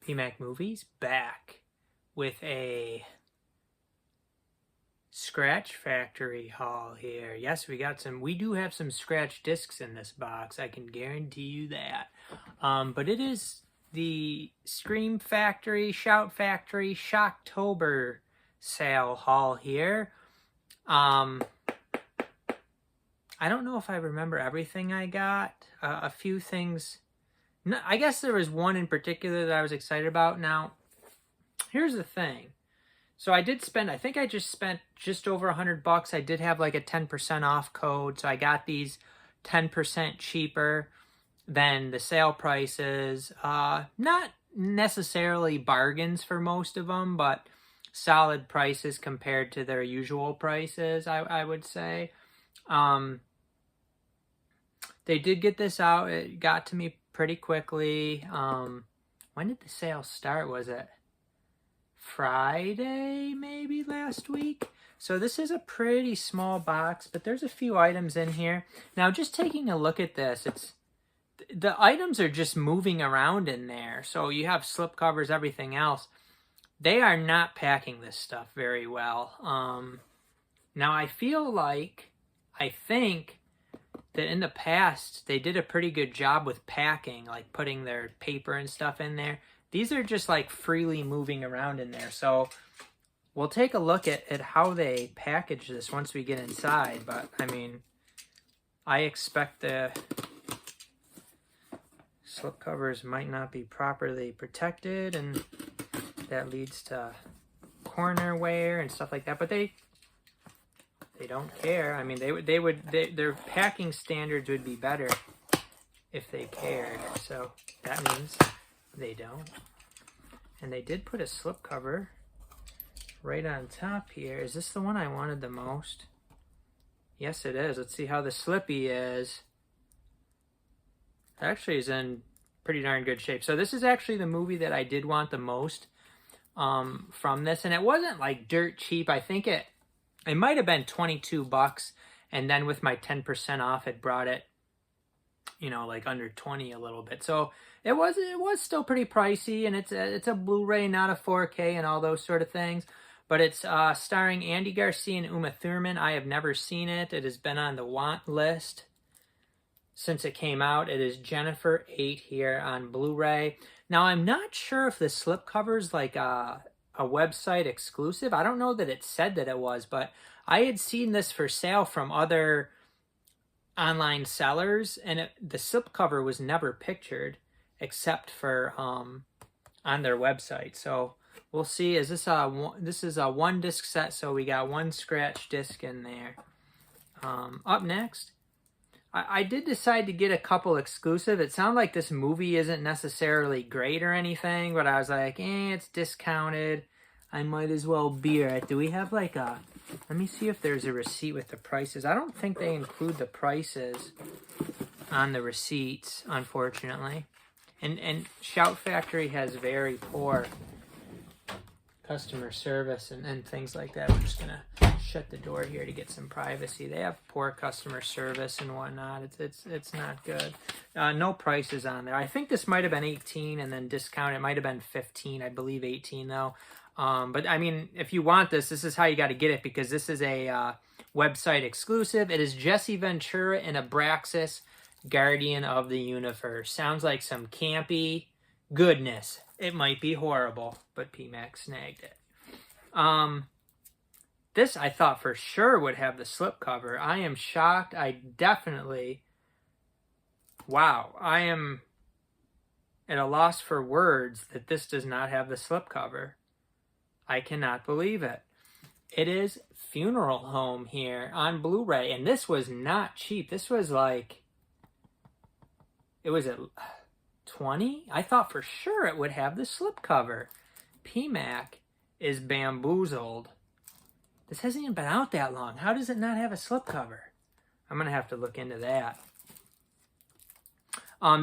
PMAC Movies back with a Scratch Factory haul here. Yes, we do have some scratch discs in this box. I can guarantee you that. But it is the Scream Factory, Shout Factory, Shocktober sale haul here. I don't know if I remember everything I got. A few things. No, I guess there was one in particular that I was excited about. Now, here's the thing. So I think I just spent just over $100. I did have like a 10% off code. So I got these 10% cheaper than the sale prices. Not necessarily bargains for most of them, but solid prices compared to their usual prices, I would say. They did get this out. It got to me pretty quickly. When did the sale start? Was it Friday, maybe last week? So this is a pretty small box, but there's a few items in here. Now, just taking a look at this, the items are just moving around in there. So you have slip covers, everything else. They are not packing this stuff very well. Now, I think that in the past, they did a pretty good job with packing, like putting their paper and stuff in there. These are just like freely moving around in there. So we'll take a look at how they package this once we get inside. But I mean, I expect the slip covers might not be properly protected, and that leads to corner wear and stuff like that. But they don't care. I mean, their packing standards would be better if they cared. So that means they don't. And they did put a slip cover right on top here. Is this the one I wanted the most? Yes, it is. Let's see how the slippy is. It actually is in pretty darn good shape. So this is actually the movie that I did want the most from this. And it wasn't like dirt cheap. I think it might have been $22, and then with my 10% off, it brought it, like under 20 a little bit. So it was still pretty pricey, and it's a Blu-ray, not a 4K, and all those sort of things. But it's starring Andy Garcia and Uma Thurman. I have never seen it. It has been on the want list since it came out. It is Jennifer 8 here on Blu-ray. Now, I'm not sure if the slipcover's like a website exclusive. I don't know that it said that it was, but I had seen this for sale from other online sellers, and the slipcover was never pictured except for on their website. So we'll see. This is a one disc set, so we got one scratch disc in there. Up next, I did decide to get a couple exclusive. It sounded like this movie isn't necessarily great or anything, but I was like, it's discounted. I might as well beer it. Do we have like let me see if there's a receipt with the prices. I don't think they include the prices on the receipts, unfortunately. And Shout Factory has very poor customer service and things like that. We're just gonna shut the door here to get some privacy. They have poor customer service and whatnot. It's not good. No prices on there. I think this might have been 18 and then discount. It might have been 15. I believe 18 though. But I mean, if you want this is how you got to get it, because this is a website exclusive. It is Jesse Ventura and Abraxas, Guardian of the Universe. Sounds like some campy goodness. It might be horrible, but PMAC snagged it. This I thought for sure would have the slipcover. I am shocked. I am at a loss for words that this does not have the slipcover. I cannot believe it. It is Funeral Home here on Blu-ray, and this was not cheap. This was like, it was at 20? I thought for sure it would have the slipcover. PMAC is bamboozled. This hasn't even been out that long. How does it not have a slipcover? I'm going to have to look into that.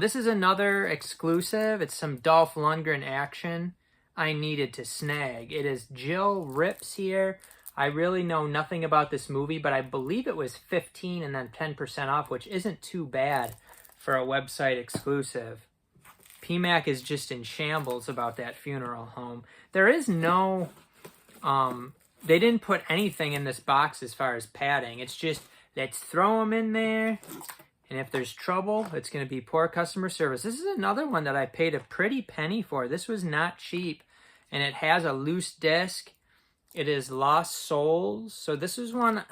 This is another exclusive. It's some Dolph Lundgren action I needed to snag. It is Jill Rips here. I really know nothing about this movie, but I believe it was 15 and then 10% off, which isn't too bad for a website exclusive. PMAC is just in shambles about that funeral home. There is no, they didn't put anything in this box as far as padding. It's just, let's throw them in there. And if there's trouble, it's going to be poor customer service. This is another one that I paid a pretty penny for. This was not cheap. And it has a loose disc. It is Lost Souls. So this is one,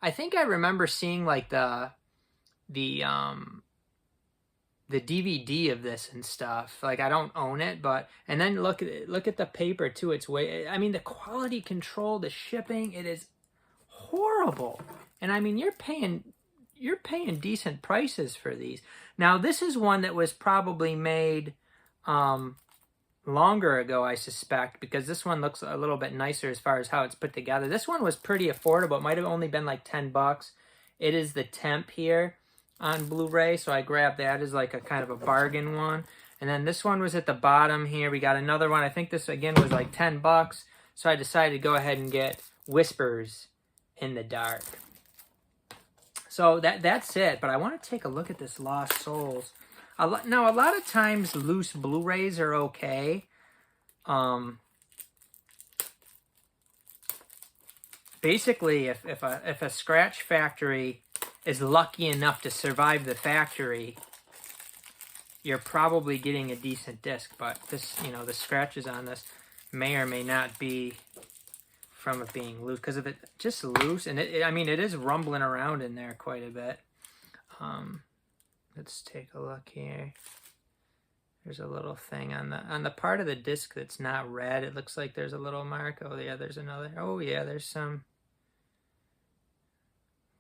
I think I remember seeing like the DVD of this and stuff. Like, I don't own it, but, and then look at the paper too. It's way, I mean, the quality control, the shipping, it is horrible. And I mean, you're paying decent prices for these. Now, this is one that was probably made longer ago, I suspect, because this one looks a little bit nicer as far as how it's put together. This one was pretty affordable. It might have only been like 10 bucks. It is the temp here on Blu-ray, so I grabbed that as like a kind of a bargain one. And then this one was at the bottom here. We got another one. I think this again was like 10 bucks. So I decided to go ahead and get Whispers in the Dark. So that's it. But I want to take a look at this Lost Souls. Now, a lot of times loose Blu-rays are okay. Basically, if a scratch factory is lucky enough to survive the factory, you're probably getting a decent disc. But this, you know, the scratches on this may or may not be from it being loose, because if it's just loose, and I mean, it is rumbling around in there quite a bit. Let's take a look here. There's a little thing on the part of the disc that's not red. It looks like there's a little mark. Oh yeah, there's another. Oh yeah, there's some.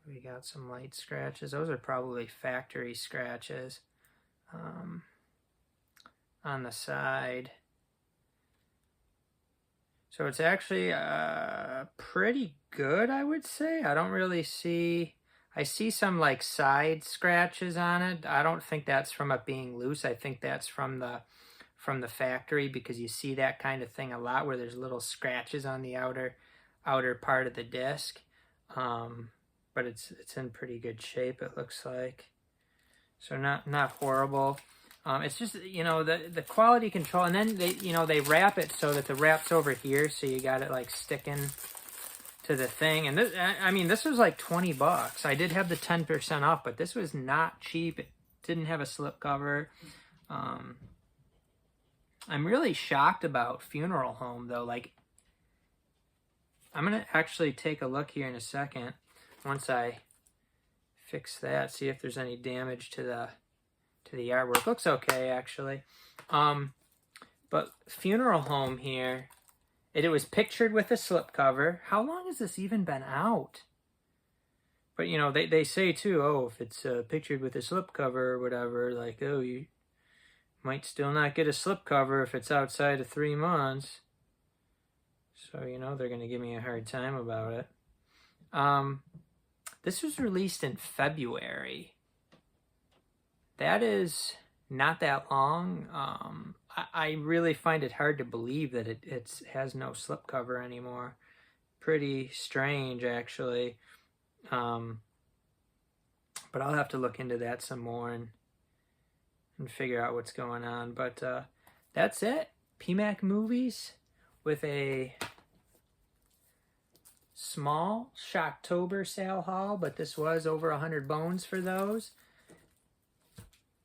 We got some light scratches. Those are probably factory scratches. On the side. So it's actually pretty good, I would say. I don't really see... I see some like side scratches on it. I don't think that's from it being loose. I think that's from the factory, because you see that kind of thing a lot where there's little scratches on the outer part of the disc. But it's in pretty good shape, it looks like. So not horrible. It's just, you know, the quality control, and then they wrap it so that the wrap's over here, so you got it like sticking to the thing. And this, I mean, this was like 20 bucks. I did have the 10% off, but this was not cheap. It didn't have a slip cover. I'm really shocked about Funeral Home though. Like, I'm gonna actually take a look here in a second once I fix that, see if there's any damage to the artwork. Looks okay, actually. But Funeral Home here, it was pictured with a slipcover. How long has this even been out? But, you know, they say too, oh, if it's pictured with a slipcover or whatever, like, oh, you might still not get a slipcover if it's outside of 3 months. So, you know, they're going to give me a hard time about it. This was released in February. That is not that long. I really find it hard to believe that it has no slipcover anymore. Pretty strange, actually. But I'll have to look into that some more and figure out what's going on. But that's it. PMAC Movies with a small Shocktober sale haul, but this was over 100 bones for those.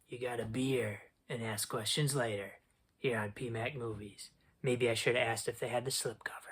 You got a beer and ask questions later here on PMAC Movies. Maybe I should have asked if they had the slipcover.